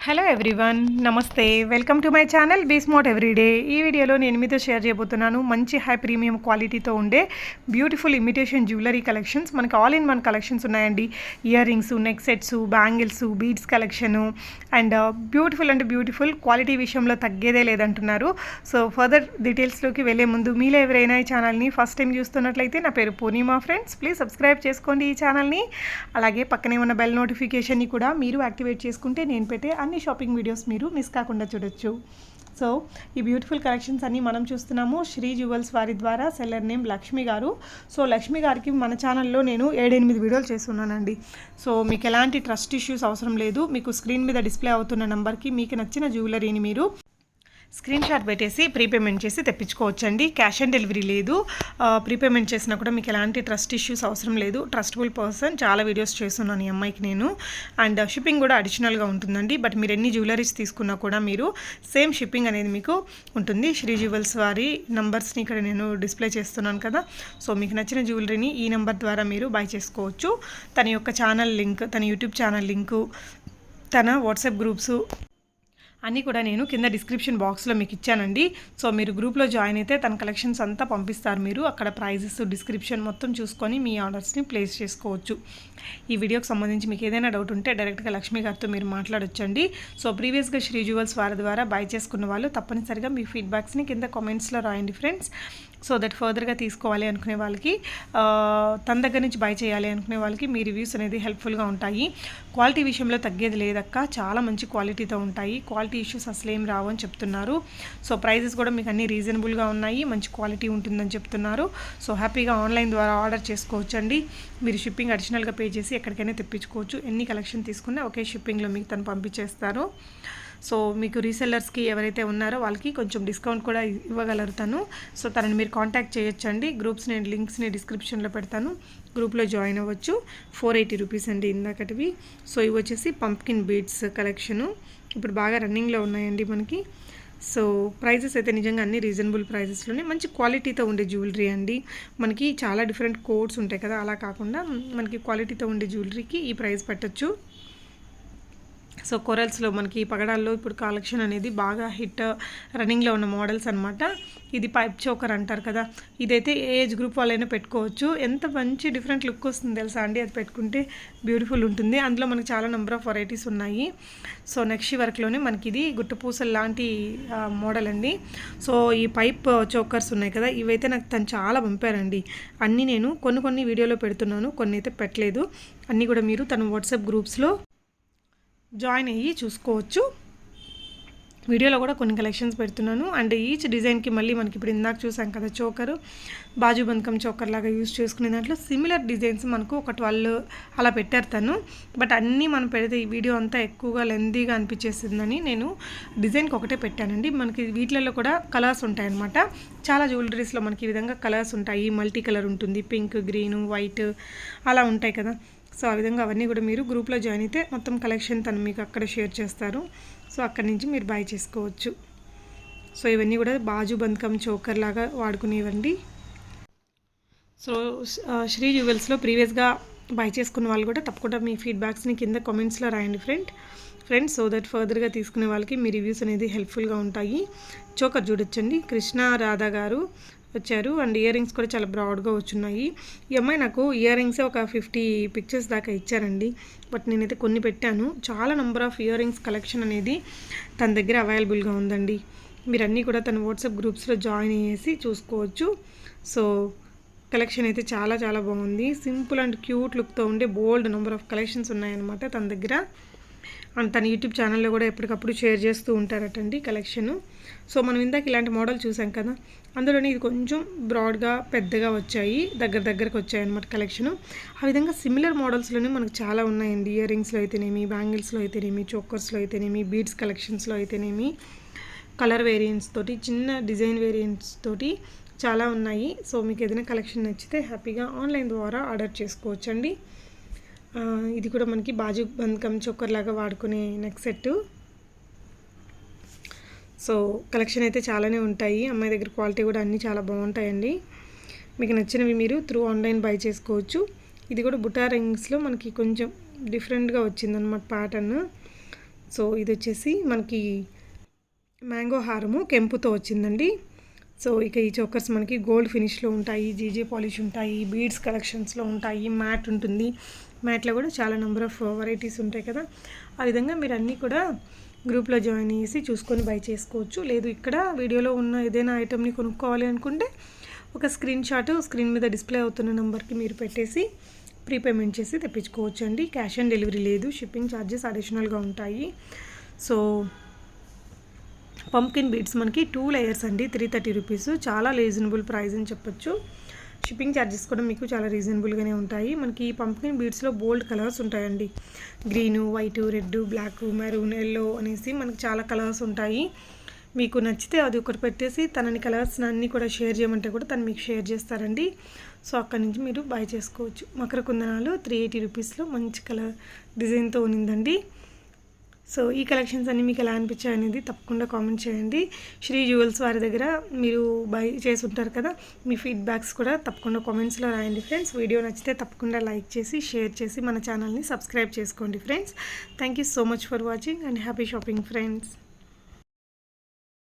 Hello everyone, నమస్తే. Welcome to my channel be smart everyday. ఈ వీడియోలో నేను మీతో షేర్ చేయబోతున్నాను మంచి హై ప్రీమియం క్వాలిటీతో ఉండే బ్యూటిఫుల్ ఇమిటేషన్ జ్యువెలరీ కలెక్షన్స్. మనకి ఆల్ ఇన్ వన్ కలెక్షన్స్ ఉన్నాయండి. Ear rings, neck sets, bangles, beads collection and beautiful quality విషయంలో తగ్గేదే లేదంటున్నారు. సో ఫర్దర్ డీటెయిల్స్లోకి వెళ్ళే ముందు మీలో ఎవరైనా ఈ ఛానల్ని ఫస్ట్ టైం చూస్తున్నట్లయితే నా పేరు పూర్ణిమా ఫ్రెండ్స్. ప్లీజ్ సబ్స్క్రైబ్ చేసుకోండి ఈ ఛానల్ని. అలాగే పక్కనే ఉన్న బెల్ నోటిఫికేషన్ని కూడా మీరు యాక్టివేట్ చేసుకుంటే నేను పెట్టే అన్ని షాపింగ్ వీడియోస్ మీరు మిస్ కాకుండా చూడొచ్చు. సో ఈ బ్యూటిఫుల్ కలెక్షన్స్ అన్నీ మనం చూస్తున్నాము శ్రీ జ్యువెల్స్ వారి ద్వారా. సెల్లర్ నేమ్ లక్ష్మి గారు. సో లక్ష్మి గారికి మన ఛానల్లో నేను 7-8 వీడియోలు చేస్తున్నానండి. సో మీకు ఎలాంటి ట్రస్ట్ ఇష్యూస్ అవసరం లేదు. మీకు స్క్రీన్ మీద డిస్ప్లే అవుతున్న నెంబర్కి మీకు నచ్చిన జ్యువెలరీని మీరు స్క్రీన్ షాట్ పెట్టేసి ప్రీపేమెంట్ చేసి తెప్పించుకోవచ్చండి. క్యాష్ ఆన్ డెలివరీ లేదు. ప్రీపేమెంట్ చేసినా కూడా మీకు ఎలాంటి ట్రస్ట్ ఇష్యూస్ అవసరం లేదు. Trustable person. చాలా వీడియోస్ చేస్తున్నాను ఈ అమ్మాయికి నేను. అండ్ షిప్పింగ్ కూడా అడిషనల్గా ఉంటుందండి. బట్ మీరు ఎన్ని జ్యువెలరీస్ తీసుకున్నా కూడా మీరు సేమ్ షిప్పింగ్ అనేది మీకు ఉంటుంది. శ్రీ జ్యువెల్స్ వారి నంబర్స్ని ఇక్కడ నేను డిస్ప్లే చేస్తున్నాను కదా. సో మీకు నచ్చిన జ్యువెలరీని ఈ నెంబర్ ద్వారా మీరు బై చేసుకోవచ్చు. తన యొక్క ఛానల్ లింక్, తన యూట్యూబ్ ఛానల్ లింకు, తన వాట్సాప్ గ్రూప్స్ అన్నీ కూడా నేను కింద డిస్క్రిప్షన్ బాక్స్లో మీకు ఇచ్చానండి. సో మీరు గ్రూప్లో జాయిన్ అయితే తన కలెక్షన్స్ అంతా పంపిస్తారు. మీరు అక్కడ ప్రైజెస్, డిస్క్రిప్షన్ మొత్తం చూసుకొని మీ ఆర్డర్స్ని ప్లేస్ చేసుకోవచ్చు. ఈ వీడియోకి సంబంధించి మీకు ఏదైనా డౌట్ ఉంటే డైరెక్ట్గా లక్ష్మి గారితో మీరు మాట్లాడొచ్చండి. సో ప్రీవియస్గా శ్రీ జ్యువెల్స్ వారి ద్వారా బై చేసుకున్న వాళ్ళు తప్పనిసరిగా మీ ఫీడ్బ్యాక్స్ని కింద కామెంట్స్లో రాయండి ఫ్రెండ్స్. సో దట్ ఫర్దర్గా తీసుకోవాలి అనుకునే వాళ్ళకి, తన దగ్గర నుంచి బై చేయాలి అనుకునే వాళ్ళకి మీ రివ్యూస్ అనేది హెల్ప్ఫుల్గా ఉంటాయి. క్వాలిటీ విషయంలో తగ్గేది లేదక్క, చాలా మంచి క్వాలిటీతో ఉంటాయి. క్వాలిటీ ఇష్యూస్ అసలు ఏం రావు అని చెప్తున్నారు. సో ప్రైజెస్ కూడా మీకు అన్నీ రీజనబుల్గా ఉన్నాయి, మంచి క్వాలిటీ ఉంటుందని చెప్తున్నారు. సో హ్యాపీగా ఆన్లైన్ ద్వారా ఆర్డర్ చేసుకోవచ్చండి. మీరు షిప్పింగ్ అడిషనల్గా పే చేసి ఎక్కడికైనా తెప్పించుకోవచ్చు. ఎన్ని కలెక్షన్ తీసుకున్నా ఒకే షిప్పింగ్లో మీకు తను పంపించేస్తారు. సో మీకు రీసెల్లర్స్కి ఎవరైతే ఉన్నారో వాళ్ళకి కొంచెం డిస్కౌంట్ కూడా ఇవ్వగలరు తను. సో తనని మీరు కాంటాక్ట్ చేయొచ్చండి. గ్రూప్స్ నేను లింక్స్ని డిస్క్రిప్షన్లో పెడతాను. గ్రూప్లో జాయిన్ అవ్వచ్చు. 480 రూపీస్ అండి ఇందాకటివి. సో ఇవి వచ్చేసి పంప్కిన్ బీడ్స్ కలెక్షను. ఇప్పుడు బాగా రన్నింగ్లో ఉన్నాయండి మనకి. సో ప్రైజెస్ అయితే నిజంగా అన్ని రీజనబుల్ ప్రైజెస్లోనే మంచి క్వాలిటీతో ఉండే జ్యువెలరీ అండి. మనకి చాలా డిఫరెంట్ కోడ్స్ ఉంటాయి కదా, అలా కాకుండా మనకి క్వాలిటీతో ఉండే జ్యువెలరీకి ఈ ప్రైస్ పెట్టచ్చు. సో కొరల్స్లో మనకి పగడాల్లో ఇప్పుడు కలెక్షన్ అనేది బాగా హిట్ రన్నింగ్లో ఉన్న మోడల్స్ అనమాట. ఇది పైప్ చోకర్ అంటారు కదా, ఇదైతే ఏ ఏజ్ గ్రూప్ వాళ్ళైనా పెట్టుకోవచ్చు. ఎంత మంచి డిఫరెంట్ లుక్ వస్తుంది తెలుసా అండి, అది పెట్టుకుంటే బ్యూటిఫుల్ ఉంటుంది. అందులో మనకి చాలా నెంబర్ ఆఫ్ వెరైటీస్ ఉన్నాయి. సో నెక్స్ట్ వర్క్లోనే మనకి ఇది గుట్టపూసలు లాంటి మోడల్ అండి. సో ఈ పైప్ చోకర్స్ ఉన్నాయి కదా, ఇవైతే నాకు తను చాలా పంపారండి. అన్నీ నేను కొన్ని వీడియోలో పెడుతున్నాను, కొన్ని అయితే పెట్టలేదు. అన్నీ కూడా మీరు తన వాట్సాప్ గ్రూప్స్లో జాయిన్ అయ్యి చూసుకోవచ్చు. వీడియోలో కూడా కొన్ని కలెక్షన్స్ పెడుతున్నాను. అండ్ ఈచ్ డిజైన్కి మళ్ళీ మనకి ఇప్పుడు ఇందాక చూసాం కదా చోకరు, బాజు బంధకం చోకర్ లాగా యూజ్ చేసుకునే దాంట్లో సిమిలర్ డిజైన్స్ మనకు ఒక 12 అలా పెట్టారు తను. బట్ అన్నీ మనం పెడితే ఈ వీడియో అంతా ఎక్కువగా లెందీగా అనిపించేసిందని నేను డిజైన్కి ఒకటే పెట్టానండి. మనకి వీటిలలో కూడా కలర్స్ ఉంటాయన్నమాట. చాలా జ్యువెలరీస్లో మనకి ఈ విధంగా కలర్స్ ఉంటాయి. మల్టీ కలర్ ఉంటుంది, పింక్, గ్రీను, వైట్ అలా ఉంటాయి కదా. సో ఆ విధంగా అవన్నీ కూడా మీరు గ్రూప్లో జాయిన్ అయితే మొత్తం కలెక్షన్ తను మీకు అక్కడ షేర్ చేస్తారు. సో అక్కడి నుంచి మీరు బై చేసుకోవచ్చు. సో ఇవన్నీ కూడా బాజు బంధకం చోకర్ లాగా వాడుకునేవండి. సో శ్రీ జ్యువెల్స్లో ప్రీవియస్గా బై చేసుకున్న వాళ్ళు కూడా తప్పకుండా మీ ఫీడ్బ్యాక్స్ని కింద కామెంట్స్లో రాయండి ఫ్రెండ్స్. సో దట్ ఫర్దర్గా తీసుకునే వాళ్ళకి మీ రివ్యూస్ అనేది హెల్ప్ఫుల్గా ఉంటాయి. చోకర్ చూడొచ్చండి, కృష్ణ రాధా గారు వచ్చారు. అండ్ ఇయర్ రింగ్స్ కూడా చాలా బ్రాడ్గా వచ్చున్నాయి. ఈ అమ్మాయి నాకు ఇయర్ రింగ్సే ఒక 50 పిక్చర్స్ దాకా ఇచ్చారండి. బట్ నేనైతే కొన్ని పెట్టాను. చాలా number of ear rings collection అనేది తన దగ్గర అవైలబుల్గా ఉందండి. మీరు అన్నీ కూడా తన వాట్సాప్ గ్రూప్స్లో జాయిన్ అయ్యేసి చూసుకోవచ్చు. సో కలెక్షన్ అయితే చాలా బాగుంది. సింపుల్ అండ్ క్యూట్ లుక్తో ఉండే బోల్డ్ నెంబర్ ఆఫ్ కలెక్షన్స్ ఉన్నాయన్నమాట తన దగ్గర. అండ్ తన యూట్యూబ్ ఛానల్లో కూడా ఎప్పటికప్పుడు షేర్ చేస్తూ ఉంటారటండి కలెక్షను. సో మనం ఇందాక ఇలాంటి మోడల్ చూసాం కదా, అందులోనే ఇది కొంచెం బ్రాడ్గా పెద్దగా వచ్చాయి, దగ్గరకు వచ్చాయి అనమాట కలెక్షను. ఆ విధంగా సిమిలర్ మోడల్స్లోనే మనకు చాలా ఉన్నాయండి. ఇయర్ రింగ్స్లో అయితేనేమి, బ్యాంగిల్స్లో అయితేనేమి, చోకర్స్లో అయితేనేమి, బీడ్స్ కలెక్షన్స్లో అయితేనేమి, కలర్ వేరియంట్స్ తోటి, చిన్న డిజైన్ వేరియంట్స్ తోటి చాలా ఉన్నాయి. సో మీకు ఏదైనా కలెక్షన్ నచ్చితే హ్యాపీగా ఆన్లైన్ ద్వారా ఆర్డర్ చేసుకోవచ్చండి. ఇది కూడా మనకి బాజు బంధకం చోకర్ లాగా వాడుకునే నెక్ సెట్. సో కలెక్షన్ అయితే చాలానే ఉంటాయి. అమ్మాయి దగ్గర క్వాలిటీ కూడా అన్నీ చాలా బాగుంటాయండి. మీకు నచ్చినవి మీరు త్రూ ఆన్లైన్ బై చేసుకోవచ్చు. ఇది కూడా బుటా రింగ్స్లో మనకి కొంచెం డిఫరెంట్గా వచ్చిందనమాట ప్యాటర్న్. సో ఇది వచ్చేసి మనకి మ్యాంగో హారము కెంపుతో వచ్చిందండి. సో ఇక ఈ చోకర్స్ మనకి గోల్డ్ ఫినిష్లో ఉంటాయి, జీజే పాలిష్ ఉంటాయి, బీడ్స్ కలెక్షన్స్లో ఉంటాయి, మ్యాట్ ఉంటుంది. మ్యాట్లో కూడా చాలా నెంబర్ ఆఫ్ వెరైటీస్ ఉంటాయి కదా. ఆ విధంగా మీరు అన్నీ కూడా గ్రూప్లో జాయిన్ చేసి చూసుకొని బై చేసుకోవచ్చు. లేదు ఇక్కడ వీడియోలో ఉన్న ఏదైనా ఐటెంని కొనుక్కోవాలి అనుకుంటే ఒక స్క్రీన్ షాట్ స్క్రీన్ మీద డిస్ప్లే అవుతున్న నెంబర్కి మీరు పెట్టేసి ప్రీపేమెంట్ చేసి తెప్పించుకోవచ్చు అండి. క్యాష్ ఆన్ డెలివరీ లేదు, షిప్పింగ్ ఛార్జెస్ అడిషనల్గా ఉంటాయి. సో పంప్కిన్ బీడ్స్ మనకి 2 లేయర్స్ అండి, 330 రూపీస్. చాలా రీజనబుల్ ప్రైస్ అని చెప్పొచ్చు. షిప్పింగ్ ఛార్జెస్ కూడా మీకు చాలా రీజనబుల్గానే ఉంటాయి. మనకి ఈ పంప్కిన్ బీడ్స్లో బోల్డ్ కలర్స్ ఉంటాయండి. Green, white, red, black, maroon, yellow అనేసి మనకి చాలా కలర్స్ ఉంటాయి. మీకు నచ్చితే అది ఒకటి పెట్టేసి తనని కలర్స్ అన్నీ కూడా షేర్ చేయమంటే కూడా తను మీకు షేర్ చేస్తారండి. సో అక్కడి నుంచి మీరు బై చేసుకోవచ్చు. మకర కుందనాలు 380 రూపీస్లో మంచి కలర్ డిజైన్తో ఉన్నిందండి. సో ఈ కలెక్షన్స్ అన్నీ మీకు ఎలా అనిపించాయి అనేది తప్పకుండా కామెంట్ చేయండి. శ్రీ జ్యువెల్స్ వారి దగ్గర మీరు బై చేసి ఉంటారు కదా, మీ ఫీడ్బ్యాక్స్ కూడా తప్పకుండా కామెంట్స్లో రాయండి ఫ్రెండ్స్. వీడియో నచ్చితే తప్పకుండా లైక్ చేసి షేర్ చేసి మన ఛానల్ని సబ్స్క్రైబ్ చేసుకోండి friends. Thank you so much for watching and happy shopping friends.